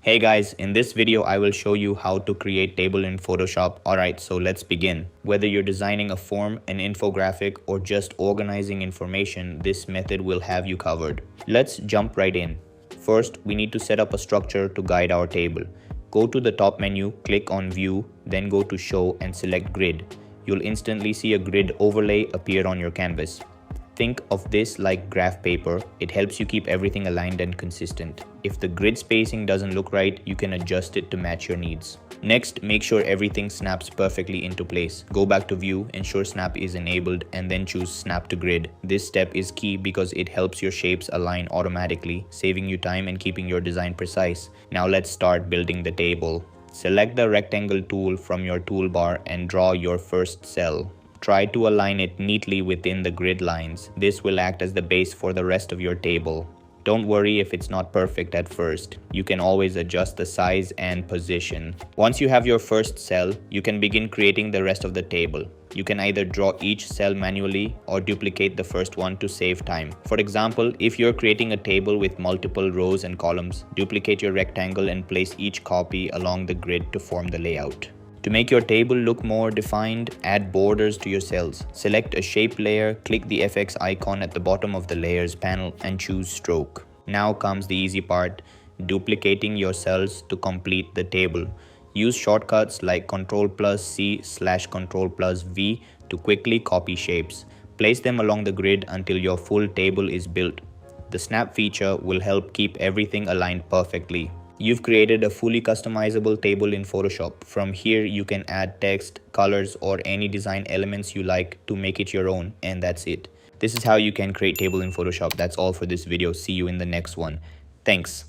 Hey guys, in this video I will show you how to create table in Photoshop. Alright, so let's begin. Whether you're designing a form, an infographic, or just organizing information, this method will have you covered. Let's jump right in. First, we need to set up a structure to guide our table. Go to the top menu, click on View, then go to Show and select Grid. You'll instantly see a grid overlay appear on your canvas. Think of this like graph paper. It helps you keep everything aligned and consistent. If the grid spacing doesn't look right, you can adjust it to match your needs. Next, make sure everything snaps perfectly into place. Go back to View, ensure Snap is enabled, and then choose Snap to Grid. This step is key because it helps your shapes align automatically, saving you time and keeping your design precise. Now let's start building the table. Select the rectangle tool from your toolbar and draw your first cell. Try to align it neatly within the grid lines. This will act as the base for the rest of your table. Don't worry if it's not perfect at first. You can always adjust the size and position. Once you have your first cell, you can begin creating the rest of the table. You can either draw each cell manually or duplicate the first one to save time. For example, if you're creating a table with multiple rows and columns, duplicate your rectangle and place each copy along the grid to form the layout. To make your table look more defined, add borders to your cells. Select a shape layer, click the FX icon at the bottom of the layers panel and choose stroke. Now comes the easy part, duplicating your cells to complete the table. Use shortcuts like Ctrl+C/Ctrl+V to quickly copy shapes. Place them along the grid until your full table is built. The snap feature will help keep everything aligned perfectly. You've created a fully customizable table in Photoshop. From here, you can add text, colors, or any design elements you like to make it your own, and that's it. This is how you can create table in Photoshop. That's all for this video. See you in the next one. Thanks.